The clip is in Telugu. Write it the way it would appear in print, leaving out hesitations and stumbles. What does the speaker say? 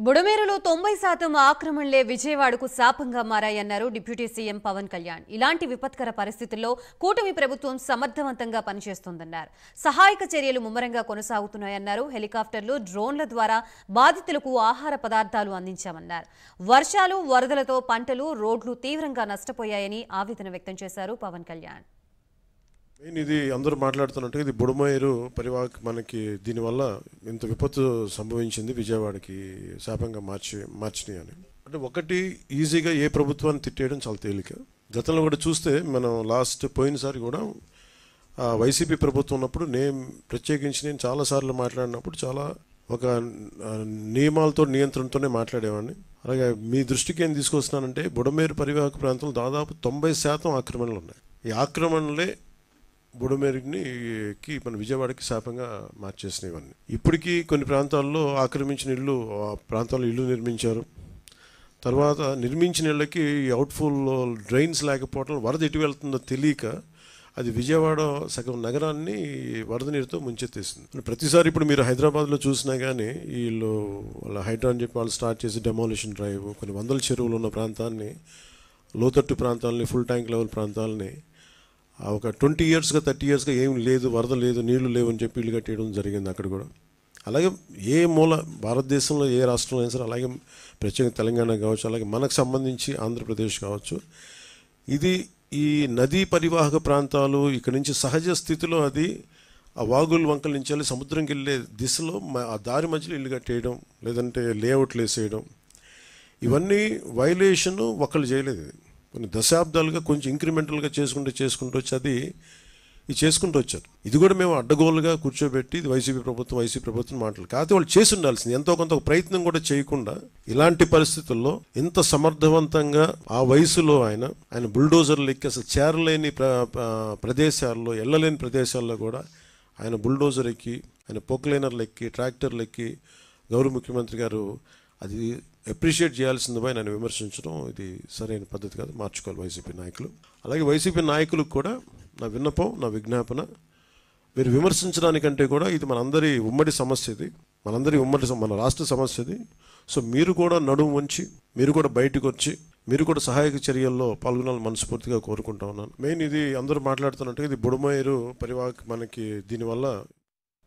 బుడమేరులో 90% ఆక్రమణలే విజయవాడకు శాపంగా మారాయన్నారు డిప్యూటీ సీఎం పవన్ కళ్యాణ్. ఇలాంటి విపత్కర పరిస్థితుల్లో కూటమి ప్రభుత్వం సమర్థవంతంగా పనిచేస్తోందన్నారు. సహాయక చర్యలు ముమ్మరంగా కొనసాగుతున్నాయన్నారు. హెలికాప్టర్లు, డ్రోన్ల ద్వారా బాధితులకు ఆహార పదార్థాలు అందించామన్నారు. వర్షాలు, వరదలతో పంటలు, రోడ్లు తీవ్రంగా నష్టపోయాయని ఆవేదన వ్యక్తం చేశారు పవన్ కళ్యాణ్. ఇది అందరూ మాట్లాడుతున్నట్టు ఇది బుడమేరు పరివాహక మనకి దీనివల్ల ఇంత విపత్తు సంభవించింది, విజయవాడకి శాపంగా మార్చినాయి అని. అంటే ఒకటి, ఈజీగా ఏ ప్రభుత్వాన్ని తిట్టేయడం చాలా తేలిక. గతంలో కూడా చూస్తే మనం పోయినసారి కూడా వైసీపీ ప్రభుత్వం ఉన్నప్పుడు నేను చాలాసార్లు మాట్లాడినప్పుడు చాలా ఒక నియమాలతో నియంత్రణతోనే మాట్లాడేవాడిని. అలాగే మీ దృష్టికి ఏం తీసుకొస్తున్నానంటే బుడమేరు పరివాహక ప్రాంతంలో దాదాపు 90% ఆక్రమణలు ఉన్నాయి. ఈ ఆక్రమణలే బుడమేరుకి మన విజయవాడకి శాపంగా మార్చేసినాయి. ఇవన్నీ ఇప్పటికీ కొన్ని ప్రాంతాల్లో ఆక్రమించిన ఇళ్ళు, ఆ ప్రాంతాల్లో ఇల్లు నిర్మించారు. తర్వాత నిర్మించిన ఇళ్ళకి అవుట్ఫుల్ డ్రైన్స్ లేకపోవడం, వరద ఎటు వెళ్తుందో తెలియక అది విజయవాడ సగం నగరాన్ని వరద నీరుతో ముంచెత్తేసింది. ప్రతిసారి ఇప్పుడు మీరు హైదరాబాద్లో చూసినా కానీ వీళ్ళు వాళ్ళ హైడ్రా అని చెప్పి వాళ్ళు స్టార్ట్ చేసి డెమాలిషన్ డ్రైవ్, కొన్ని వందల చెరువులు ఉన్న ప్రాంతాన్ని, లోతట్టు ప్రాంతాలని, ఫుల్ ట్యాంక్ లెవెల్ ప్రాంతాలని ఒక 20 ఇయర్స్గా 30 ఇయర్స్గా ఏం లేదు, వరద లేదు, నీళ్లు లేవు అని చెప్పి ఇల్లు కట్టేయడం జరిగింది అక్కడ కూడా. అలాగే ఏ మూల భారతదేశంలో ఏ రాష్ట్రంలో అయినా సరే, అలాగే ప్రత్యేక తెలంగాణ కావచ్చు, అలాగే మనకు సంబంధించి ఆంధ్రప్రదేశ్ కావచ్చు, ఇది ఈ నదీ పరివాహక ప్రాంతాలు ఇక్కడి నుంచి సహజ స్థితిలో అది ఆ వాగులు వంకల నుంచి వెళ్ళి సముద్రంకి వెళ్ళే దిశలో ఆ దారి మధ్యలో ఇల్లు కట్టేయడం, లేదంటే లేఅవుట్లు వేసేయడం, ఇవన్నీ వైలేషన్ ఒకళ్ళు చేయలేదు. కొన్ని దశాబ్దాలుగా కొంచెం ఇంక్రిమెంటల్గా చేసుకుంటూ వచ్చి అది చేసుకుంటూ వచ్చారు. ఇది కూడా మేము అడ్డగోలుగా కూర్చోబెట్టి ఇది వైసీపీ ప్రభుత్వం మాటలు కాకపోతే వాళ్ళు చేసి ఉండాల్సింది. ఎంతో కొంత ప్రయత్నం కూడా చేయకుండా ఇలాంటి పరిస్థితుల్లో ఇంత సమర్థవంతంగా ఆ వయసులో ఆయన బుల్డోజర్లు ఎక్కి అసలు చేరలేని ప్రదేశాల్లో, వెళ్ళలేని ప్రదేశాల్లో కూడా ఆయన బుల్డోజర్ ఎక్కి, ఆయన పొక్లైనర్లు ఎక్కి, ట్రాక్టర్లు ఎక్కి గౌరవ ముఖ్యమంత్రి గారు అది అప్రిషియేట్ చేయాల్సింది పోయి నేను విమర్శించడం ఇది సరైన పద్ధతి కాదు, మార్చుకోవాలి వైసీపీ నాయకులు. అలాగే వైసీపీ నాయకులకు కూడా నా విన్నపం, నా విజ్ఞాపన, మీరు విమర్శించడానికంటే కూడా ఇది మనందరి ఉమ్మడి సమస్య, ఇది మన రాష్ట్ర సమస్య ఇది. సో మీరు కూడా నడుము వంచి, మీరు కూడా బయటకు వచ్చి, మీరు కూడా సహాయక చర్యల్లో పాల్గొనాలని మనస్ఫూర్తిగా కోరుకుంటా ఉన్నాను. మెయిన్ ఇది అందరూ మాట్లాడుతున్నట్టుగా ఇది బుడమేరు పరివాహక మనకి దీనివల్ల